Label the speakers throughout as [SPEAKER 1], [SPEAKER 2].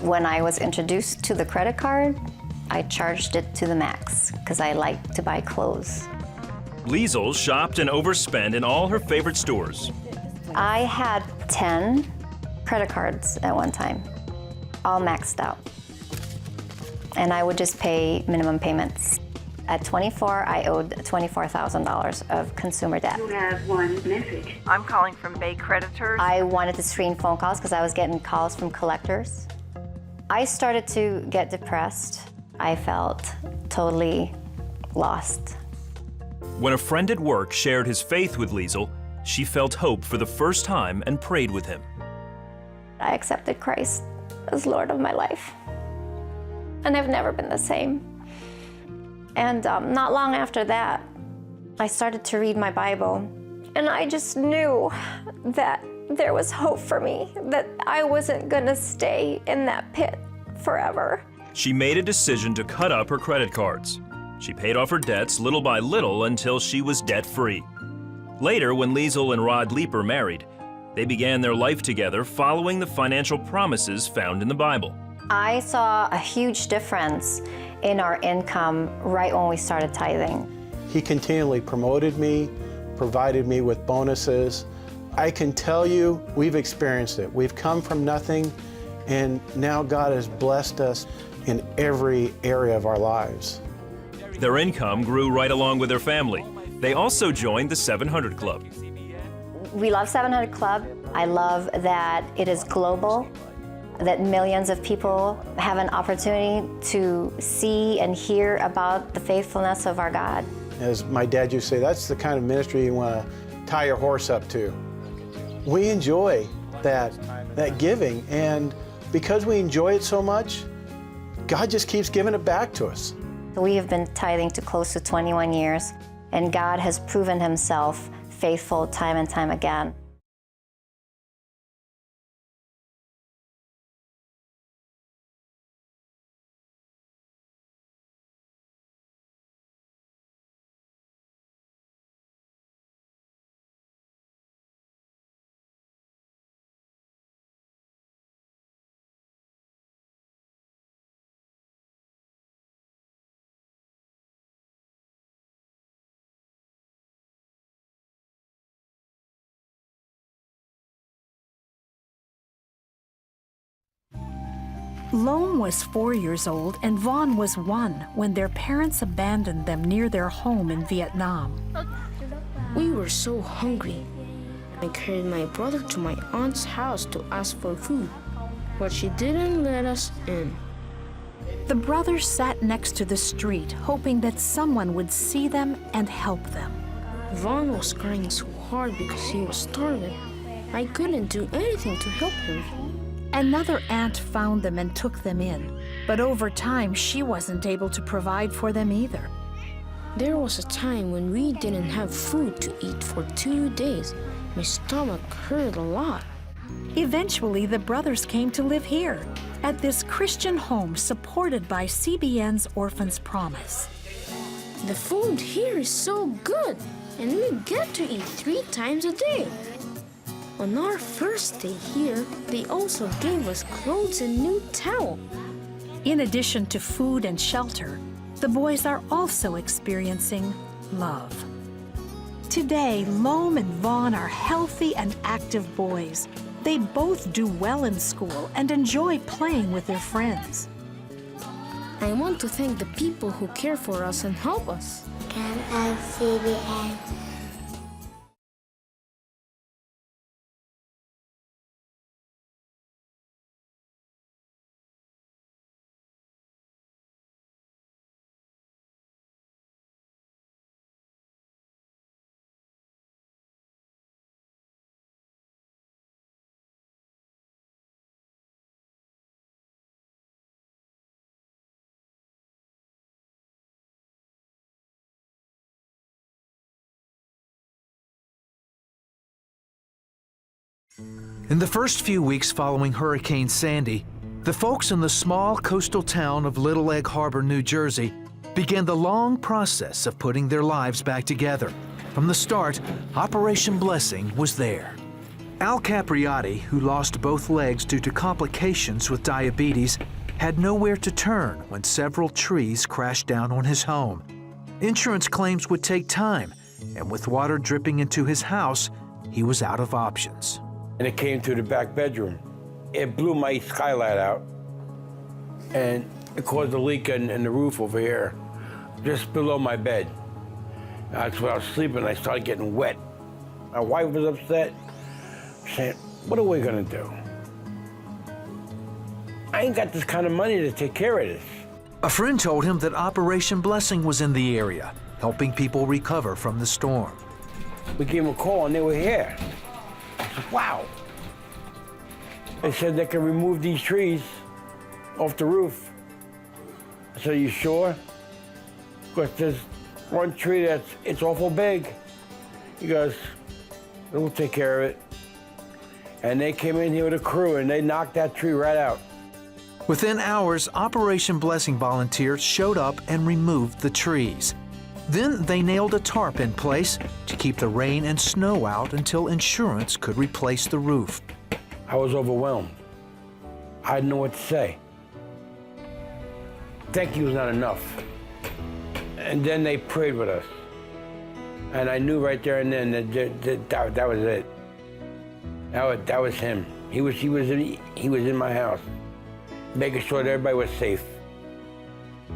[SPEAKER 1] When I was introduced to the credit card, I charged it to the max because I like to buy clothes.
[SPEAKER 2] Liesl shopped and overspent in all her favorite stores.
[SPEAKER 1] I had 10 credit cards at one time, all maxed out. And I would just pay minimum payments. At 24, I owed $24,000 of consumer debt.
[SPEAKER 3] You have one message.
[SPEAKER 4] I'm calling from Bay Creditors.
[SPEAKER 1] I wanted to screen phone calls because I was getting calls from collectors. I started to get depressed. I felt totally lost.
[SPEAKER 2] When a friend at work shared his faith with Liesl, she felt hope for the first time and prayed with him.
[SPEAKER 1] I accepted Christ as Lord of my life. And I've never been the same. And not long after that, I started to read my Bible. And I just knew that there was hope for me, that I wasn't gonna stay in that pit forever.
[SPEAKER 2] She made a decision to cut up her credit cards. She paid off her debts little by little until she was debt-free. Later, when Liesl and Rod Leeper married, they began their life together following the financial promises found in the Bible.
[SPEAKER 1] I saw a huge difference in our income right when we started tithing.
[SPEAKER 5] He continually promoted me, provided me with bonuses. I can tell you, we've experienced it. We've come from nothing, and now God has blessed us in every area of our lives.
[SPEAKER 2] Their income grew right along with their family. They also joined the 700 Club.
[SPEAKER 1] We love 700 Club. I love that it is global, that millions of people have an opportunity to see and hear about the faithfulness of our God.
[SPEAKER 5] As my dad used to say, that's the kind of ministry you want to tie your horse up to. We enjoy that giving, and because we enjoy it so much, God just keeps giving it back to us.
[SPEAKER 1] We have been tithing to close to 21 years, and God has proven himself faithful time and time again.
[SPEAKER 6] Loam was 4 years old and Vaughn was 1 when their parents abandoned them near their home in Vietnam.
[SPEAKER 7] We were so hungry. I carried my brother to my aunt's house to ask for food, but she didn't let us in.
[SPEAKER 6] The brothers sat next to the street, hoping that someone would see them and help them.
[SPEAKER 7] Vaughn was crying so hard because he was starving. I couldn't do anything to help him.
[SPEAKER 6] Another aunt found them and took them in, but over time she wasn't able to provide for them either.
[SPEAKER 7] There was a time when we didn't have food to eat for 2 days. My stomach hurt a lot.
[SPEAKER 6] Eventually, the brothers came to live here, at this Christian home supported by CBN's Orphans Promise.
[SPEAKER 7] The food here is so good, and we get to eat 3 times a day. On our first day here, they also gave us clothes and new towel.
[SPEAKER 6] In addition to food and shelter, the boys are also experiencing love. Today, Loam and Vaughn are healthy and active boys. They both do well in school and enjoy playing with their friends.
[SPEAKER 7] I want to thank the people who care for us and help us.
[SPEAKER 8] Can I see the end?
[SPEAKER 9] In the first few weeks following Hurricane Sandy, the folks in the small coastal town of Little Egg Harbor, New Jersey, began the long process of putting their lives back together. From the start, Operation Blessing was there. Al Capriati, who lost both legs due to complications with diabetes, had nowhere to turn when several trees crashed down on his home. Insurance claims would take time, and with water dripping into his house, he was out of options.
[SPEAKER 3] And it came to the back bedroom. It blew my skylight out, and it caused a leak in the roof over here, just below my bed. That's when I was sleeping, I started getting wet. My wife was upset, saying, what are we gonna do? I ain't got this kind of money to take care of this.
[SPEAKER 9] A friend told him that Operation Blessing was in the area, helping people recover from the storm.
[SPEAKER 3] We gave them a call and they were here. I said, wow. They said they can remove these trees off the roof. I said, are you sure? Because there's one tree it's awful big. He goes, we'll take care of it. And they came in here with a crew and they knocked that tree right out.
[SPEAKER 9] Within hours, Operation Blessing volunteers showed up and removed the trees. Then they nailed a tarp in place to keep the rain and snow out until insurance could replace the roof.
[SPEAKER 3] I was overwhelmed. I didn't know what to say. Thank you was not enough. And then they prayed with us. And I knew right there and then that was it. That was him. He was in my house, making sure that everybody was safe.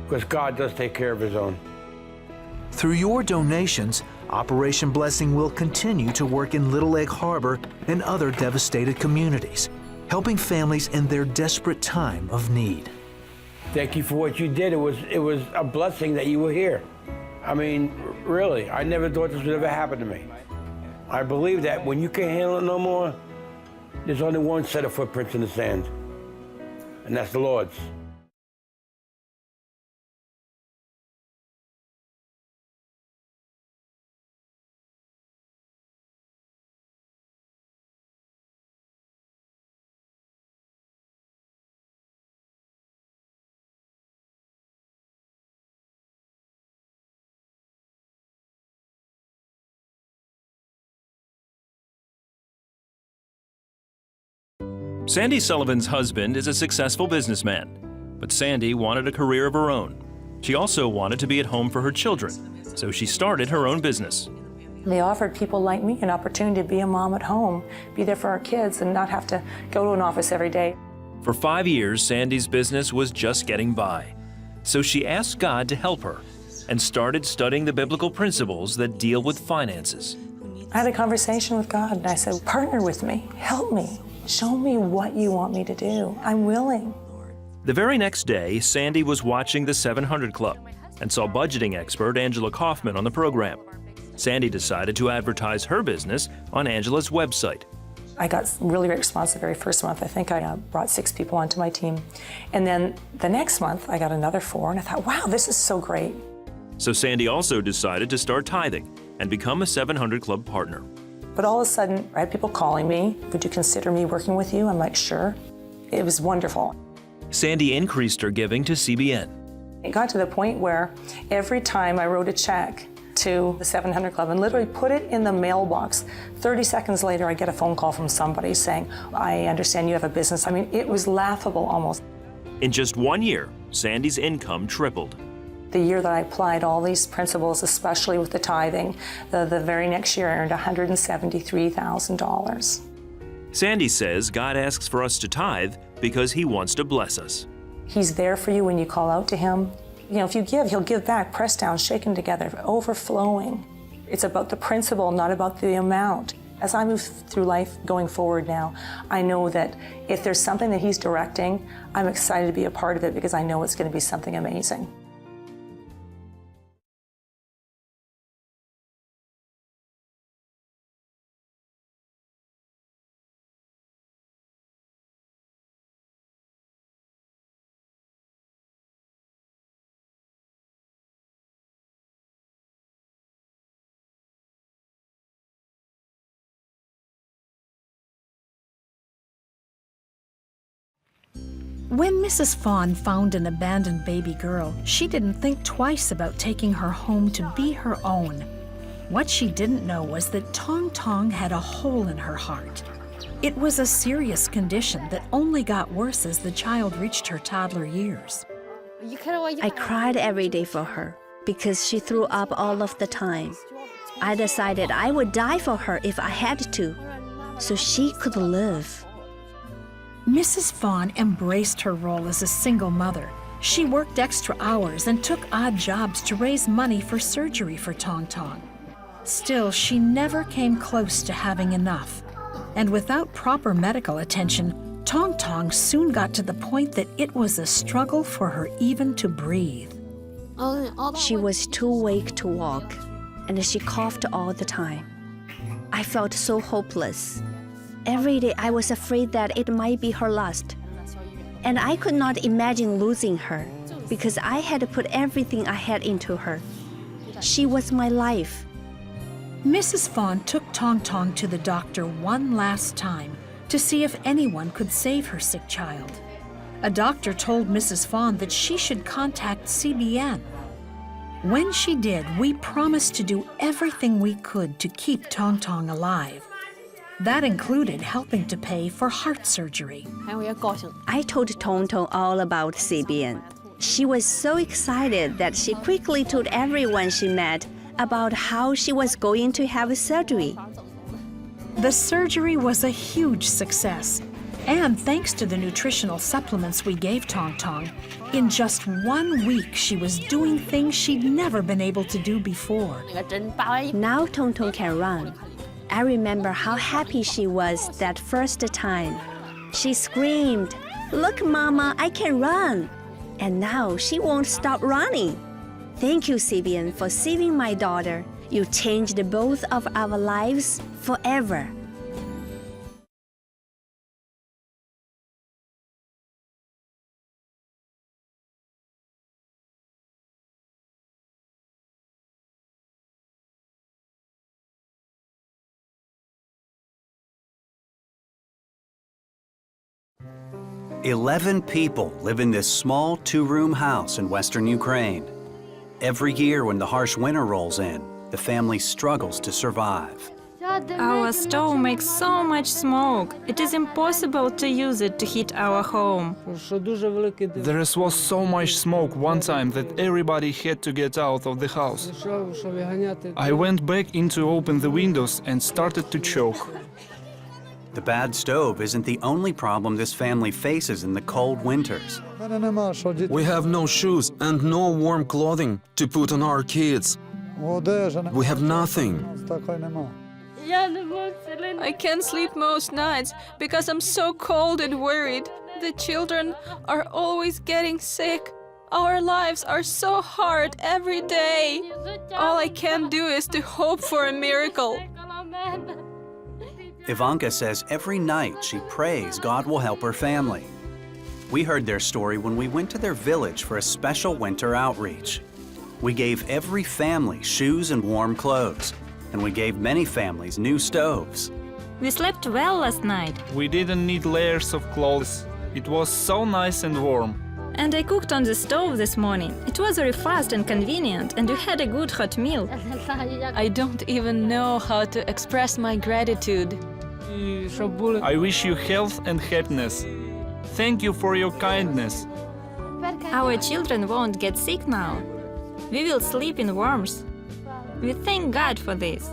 [SPEAKER 3] Because God does take care of his own.
[SPEAKER 9] Through your donations, Operation Blessing will continue to work in Little Egg Harbor and other devastated communities, helping families in their desperate time of need.
[SPEAKER 3] Thank you for what you did. It was a blessing that you were here. I mean, really, I never thought this would ever happen to me. I believe that when you can't handle it no more, there's only one set of footprints in the sand, and that's the Lord's.
[SPEAKER 2] Sandy Sullivan's husband is a successful businessman, but Sandy wanted a career of her own. She also wanted to be at home for her children, so she started her own business.
[SPEAKER 10] They offered people like me an opportunity to be a mom at home, be there for our kids, and not have to go to an office every day.
[SPEAKER 2] For 5 years, Sandy's business was just getting by, so she asked God to help her and started studying the biblical principles that deal with finances.
[SPEAKER 10] I had a conversation with God, and I said, partner with me, help me. Show me what you want me to do. I'm willing.
[SPEAKER 2] The very next day, Sandy was watching the 700 Club and saw budgeting expert Angela Kaufman on the program. Sandy decided to advertise her business on Angela's website.
[SPEAKER 10] I got really great response the very first month. I think I brought 6 people onto my team. And then the next month, I got another 4, and I thought, wow, this is so great.
[SPEAKER 2] So Sandy also decided to start tithing and become a 700 Club partner.
[SPEAKER 10] But all of a sudden, I had people calling me, would you consider me working with you? I'm like, sure. It was wonderful.
[SPEAKER 2] Sandy increased her giving to CBN.
[SPEAKER 10] It got to the point where every time I wrote a check to the 700 Club and literally put it in the mailbox, 30 seconds later I get a phone call from somebody saying, I understand you have a business. I mean, it was laughable almost.
[SPEAKER 2] In just 1 year, Sandy's income tripled.
[SPEAKER 10] The year that I applied all these principles, especially with the tithing, the very next year I earned $173,000.
[SPEAKER 2] Sandy says God asks for us to tithe because he wants to bless us.
[SPEAKER 10] He's there for you when you call out to him. You know, if you give, he'll give back, pressed down, shaken together, overflowing. It's about the principle, not about the amount. As I move through life going forward now, I know that if there's something that he's directing, I'm excited to be a part of it because I know it's going to be something amazing.
[SPEAKER 6] When Mrs. Fawn found an abandoned baby girl, she didn't think twice about taking her home to be her own. What she didn't know was that Tong Tong had a hole in her heart. It was a serious condition that only got worse as the child reached her toddler years.
[SPEAKER 11] I cried every day for her because she threw up all of the time. I decided I would die for her if I had to, so she could live.
[SPEAKER 6] Mrs. Vaughn embraced her role as a single mother. She worked extra hours and took odd jobs to raise money for surgery for Tong Tong. Still, she never came close to having enough. And without proper medical attention, Tong Tong soon got to the point that it was a struggle for her even to breathe.
[SPEAKER 11] She was too weak to walk, and she coughed all the time. I felt so hopeless. Every day I was afraid that it might be her last. And I could not imagine losing her because I had put everything I had into her. She was my life.
[SPEAKER 6] Mrs. Vaughn took Tong Tong to the doctor one last time to see if anyone could save her sick child. A doctor told Mrs. Vaughn that she should contact CBN. When she did, we promised to do everything we could to keep Tong Tong alive. That included helping to pay for heart surgery.
[SPEAKER 11] I told Tong Tong all about CBN. She was so excited that she quickly told everyone she met about how she was going to have surgery.
[SPEAKER 6] The surgery was a huge success. And thanks to the nutritional supplements we gave Tong Tong, in just 1 week she was doing things she'd never been able to do before.
[SPEAKER 11] Now Tong Tong can run. I remember how happy she was that first time. She screamed, "Look, Mama, I can run!" And now she won't stop running. Thank you, CBN, for saving my daughter. You changed both of our lives forever.
[SPEAKER 12] "11 people live in this small two-room house in western Ukraine. Every year when the harsh winter rolls in, the family struggles to survive.
[SPEAKER 13] Our stove makes so much smoke. It is impossible to use it to heat our home.
[SPEAKER 14] There was so much smoke one time that everybody had to get out of the house. I went back in to open the windows and started to choke."
[SPEAKER 12] The bad stove isn't the only problem this family faces in the cold winters.
[SPEAKER 15] We have no shoes and no warm clothing to put on our kids. We have nothing.
[SPEAKER 13] I can't sleep most nights because I'm so cold and worried. The children are always getting sick. Our lives are so hard every day. All I can do is to hope for a miracle.
[SPEAKER 12] Ivanka says every night she prays God will help her family. We heard their story when we went to their village for a special winter outreach. We gave every family shoes and warm clothes, and we gave many families new stoves.
[SPEAKER 13] We slept well last night.
[SPEAKER 14] We didn't need layers of clothes. It was so nice and warm.
[SPEAKER 13] And I cooked on the stove this morning. It was very fast and convenient, and we had a good hot meal.
[SPEAKER 16] I don't even know how to express my gratitude.
[SPEAKER 14] I wish you health and happiness. Thank you for your kindness.
[SPEAKER 13] Our children won't get sick now. We will sleep in warmth. We thank God for this.